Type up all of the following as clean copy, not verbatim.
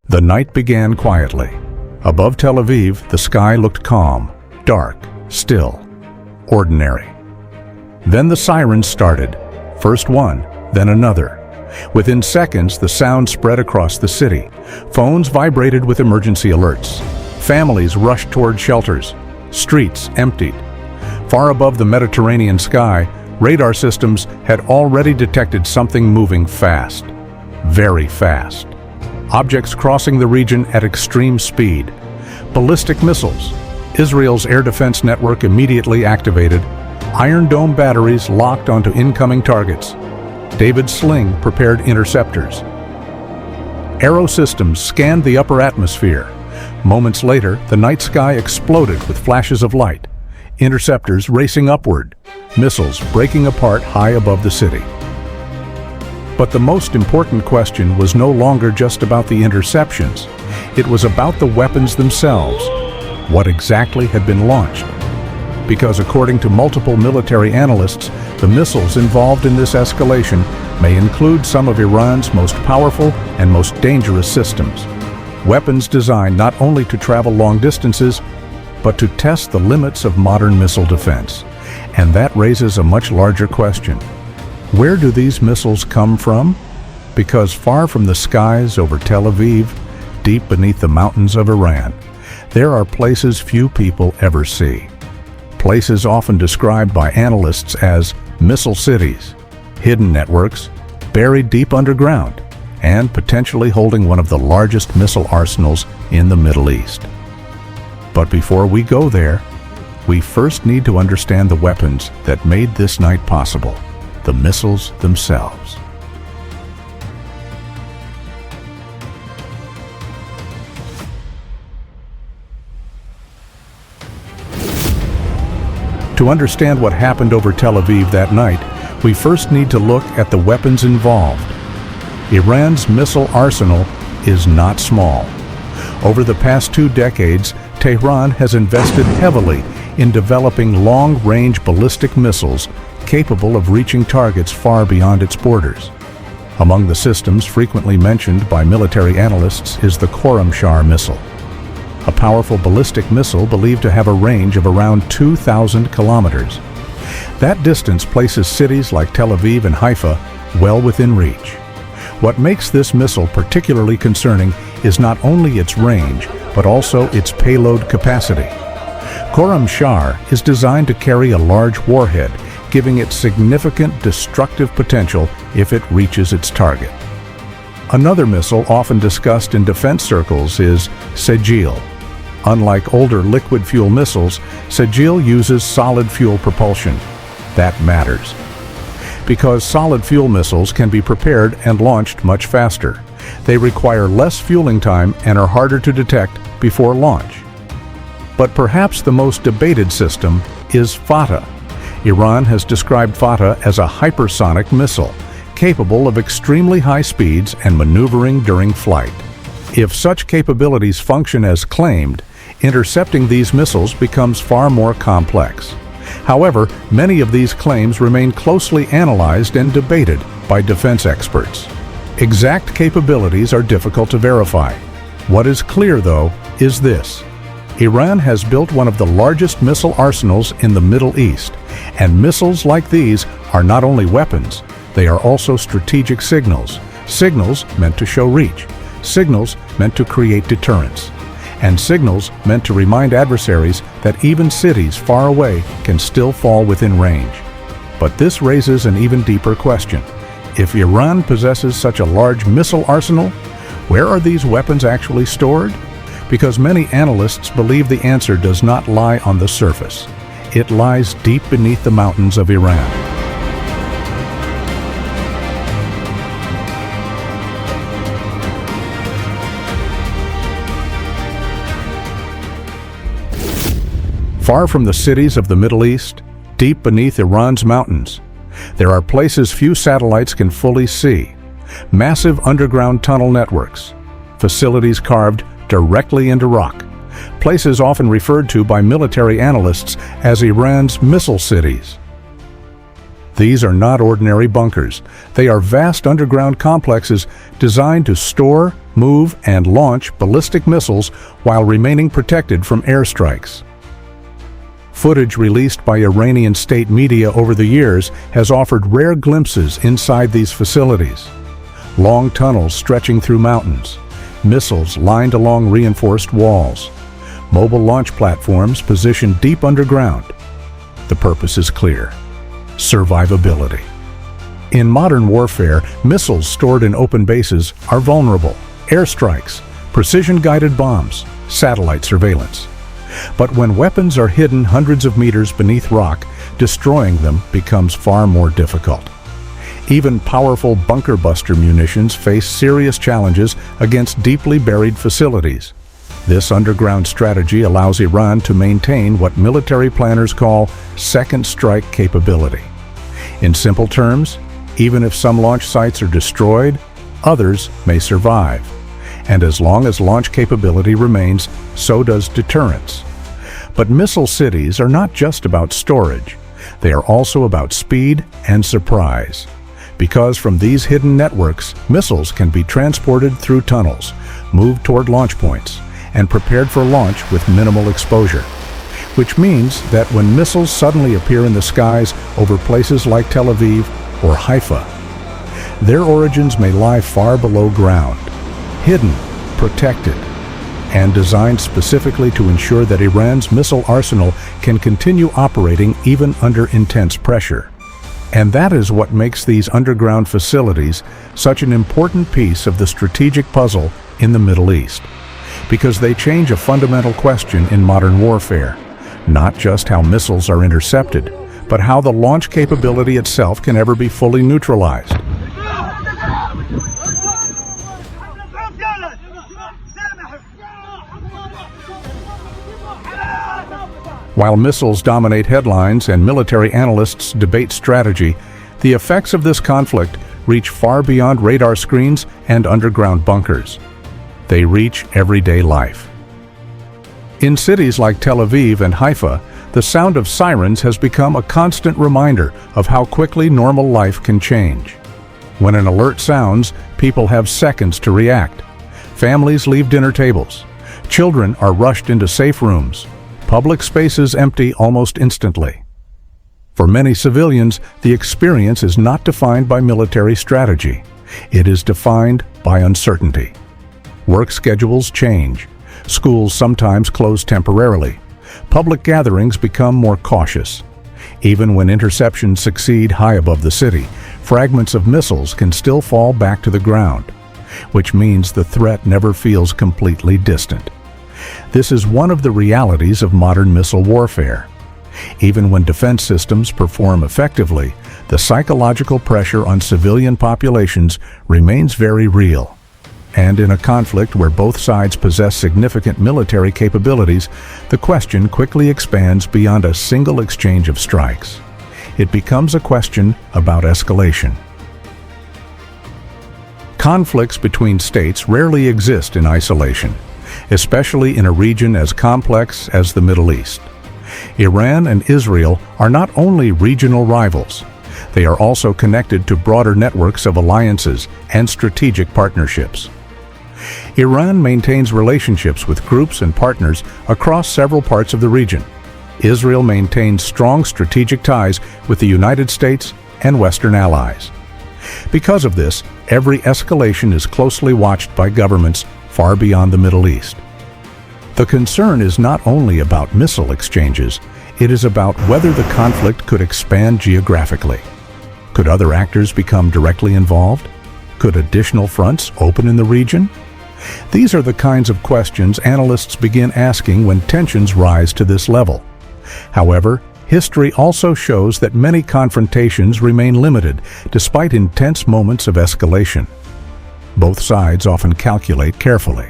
The night began quietly. Above Tel Aviv, the sky looked calm, dark, still, ordinary. Then the sirens started, first one, then another. Within seconds, the sound spread across the city. Phones vibrated with emergency alerts. Families rushed toward shelters. Streets emptied. Far above the Mediterranean sky, radar systems had already detected something moving fast. Very fast. Objects crossing the region at extreme speed. Ballistic missiles. Israel's air defense network immediately activated. Iron Dome batteries locked onto incoming targets. David's sling prepared interceptors. Aero systems scanned the upper atmosphere. Moments later, the night sky exploded with flashes of light. Interceptors racing upward. Missiles breaking apart high above the city. But the most important question was no longer just about the interceptions. It was about the weapons themselves. What exactly had been launched? Because according to multiple military analysts, the missiles involved in this escalation may include some of Iran's most powerful and most dangerous systems. Weapons designed not only to travel long distances, but to test the limits of modern missile defense. And that raises a much larger question. Where do these missiles come from? Because far from the skies over Tel Aviv, deep beneath the mountains of Iran, there are places few people ever see. Places often described by analysts as missile cities, hidden networks, buried deep underground, and potentially holding one of the largest missile arsenals in the Middle East. But before we go there, we first need to understand the weapons that made this night possible. The missiles themselves. To understand what happened over Tel Aviv that night, we first need to look at the weapons involved. Iran's missile arsenal is not small. Over the past 2 decades, Tehran has invested heavily in developing long-range ballistic missiles capable of reaching targets far beyond its borders. Among the systems frequently mentioned by military analysts is the Khorramshahr missile, a powerful ballistic missile believed to have a range of around 2,000 kilometers. That distance places cities like Tel Aviv and Haifa well within reach. What makes this missile particularly concerning is not only its range, but also its payload capacity. Khorramshahr is designed to carry a large warhead, giving it significant destructive potential if it reaches its target. Another missile often discussed in defense circles is Sejjil. Unlike older liquid fuel missiles, Sejjil uses solid fuel propulsion. That matters. Because solid fuel missiles can be prepared and launched much faster. They require less fueling time and are harder to detect before launch. But perhaps the most debated system is Fattah. Iran has described Fattah as a hypersonic missile, capable of extremely high speeds and maneuvering during flight. If such capabilities function as claimed, intercepting these missiles becomes far more complex. However, many of these claims remain closely analyzed and debated by defense experts. Exact capabilities are difficult to verify. What is clear, though, is this. Iran has built one of the largest missile arsenals in the Middle East, and missiles like these are not only weapons, they are also strategic signals. Signals meant to show reach, signals meant to create deterrence, and signals meant to remind adversaries that even cities far away can still fall within range. But this raises an even deeper question. If Iran possesses such a large missile arsenal, where are these weapons actually stored? Because many analysts believe the answer does not lie on the surface. It lies deep beneath the mountains of Iran. Far from the cities of the Middle East, deep beneath Iran's mountains, there are places few satellites can fully see. Massive underground tunnel networks, facilities carved directly into rock, places often referred to by military analysts as Iran's missile cities. These are not ordinary bunkers. They are vast underground complexes designed to store, move and launch ballistic missiles while remaining protected from airstrikes. Footage released by Iranian state media over the years has offered rare glimpses inside these facilities. Long tunnels stretching through mountains, missiles lined along reinforced walls, mobile launch platforms positioned deep underground. The purpose is clear: survivability. In modern warfare, missiles stored in open bases are vulnerable. Airstrikes, precision-guided bombs, satellite surveillance. But when weapons are hidden hundreds of meters beneath rock, destroying them becomes far more difficult. Even powerful bunker buster munitions face serious challenges against deeply buried facilities. This underground strategy allows Iran to maintain what military planners call second strike capability. In simple terms, even if some launch sites are destroyed, others may survive. And as long as launch capability remains, so does deterrence. But missile cities are not just about storage. They are also about speed and surprise. Because from these hidden networks, missiles can be transported through tunnels, moved toward launch points, and prepared for launch with minimal exposure. Which means that when missiles suddenly appear in the skies over places like Tel Aviv or Haifa, their origins may lie far below ground, hidden, protected, and designed specifically to ensure that Iran's missile arsenal can continue operating even under intense pressure. And that is what makes these underground facilities such an important piece of the strategic puzzle in the Middle East. Because they change a fundamental question in modern warfare: not just how missiles are intercepted, but how the launch capability itself can ever be fully neutralized. While missiles dominate headlines and military analysts debate strategy, the effects of this conflict reach far beyond radar screens and underground bunkers. They reach everyday life. In cities like Tel Aviv and Haifa, the sound of sirens has become a constant reminder of how quickly normal life can change. When an alert sounds, people have seconds to react. Families leave dinner tables. Children are rushed into safe rooms. Public spaces empty almost instantly. For many civilians, the experience is not defined by military strategy. It is defined by uncertainty. Work schedules change. Schools sometimes close temporarily. Public gatherings become more cautious. Even when interceptions succeed high above the city, fragments of missiles can still fall back to the ground, which means the threat never feels completely distant. This is one of the realities of modern missile warfare. Even when defense systems perform effectively, the psychological pressure on civilian populations remains very real. And in a conflict where both sides possess significant military capabilities, the question quickly expands beyond a single exchange of strikes. It becomes a question about escalation. Conflicts between states rarely exist in isolation, especially in a region as complex as the Middle East. Iran and Israel are not only regional rivals, they are also connected to broader networks of alliances and strategic partnerships. Iran maintains relationships with groups and partners across several parts of the region. Israel maintains strong strategic ties with the United States and Western allies. Because of this, every escalation is closely watched by governments far beyond the Middle East. The concern is not only about missile exchanges, it is about whether the conflict could expand geographically. Could other actors become directly involved? Could additional fronts open in the region? These are the kinds of questions analysts begin asking when tensions rise to this level. However, history also shows that many confrontations remain limited despite intense moments of escalation. Both sides often calculate carefully,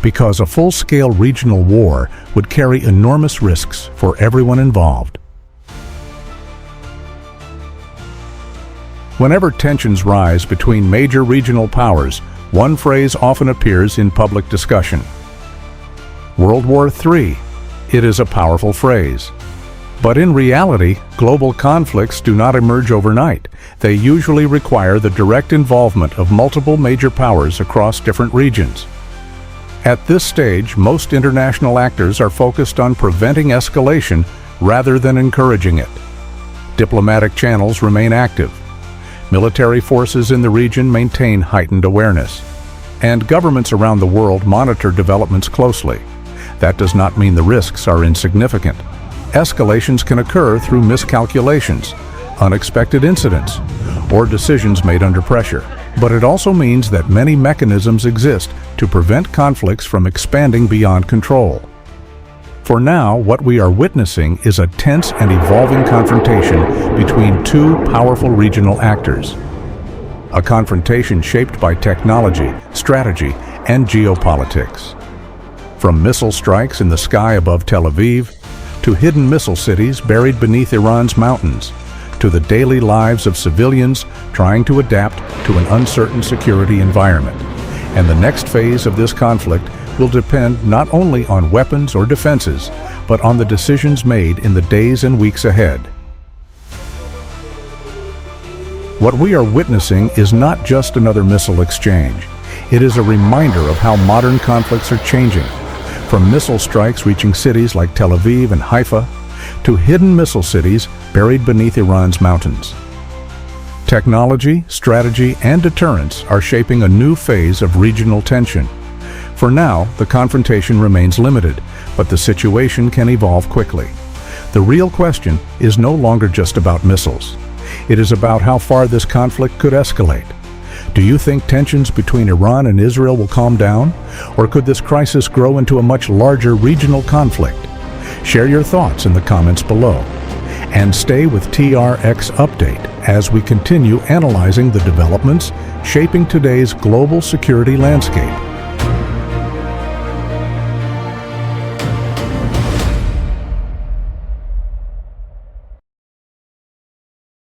because a full-scale regional war would carry enormous risks for everyone involved. Whenever tensions rise between major regional powers, one phrase often appears in public discussion: World War III. It is a powerful phrase. But in reality, global conflicts do not emerge overnight. They usually require the direct involvement of multiple major powers across different regions. At this stage, most international actors are focused on preventing escalation rather than encouraging it. Diplomatic channels remain active. Military forces in the region maintain heightened awareness. And governments around the world monitor developments closely. That does not mean the risks are insignificant. Escalations can occur through miscalculations, unexpected incidents, or decisions made under pressure. But it also means that many mechanisms exist to prevent conflicts from expanding beyond control. For now, what we are witnessing is a tense and evolving confrontation between two powerful regional actors. A confrontation shaped by technology, strategy, and geopolitics. From missile strikes in the sky above Tel Aviv, to hidden missile cities buried beneath Iran's mountains, to the daily lives of civilians trying to adapt to an uncertain security environment. And the next phase of this conflict will depend not only on weapons or defenses, but on the decisions made in the days and weeks ahead. What we are witnessing is not just another missile exchange. It is a reminder of how modern conflicts are changing, from missile strikes reaching cities like Tel Aviv and Haifa, to hidden missile cities buried beneath Iran's mountains. Technology, strategy, and deterrence are shaping a new phase of regional tension. For now, the confrontation remains limited, but the situation can evolve quickly. The real question is no longer just about missiles. It is about how far this conflict could escalate. Do you think tensions between Iran and Israel will calm down? Or could this crisis grow into a much larger regional conflict? Share your thoughts in the comments below. And stay with TRX Update as we continue analyzing the developments shaping today's global security landscape.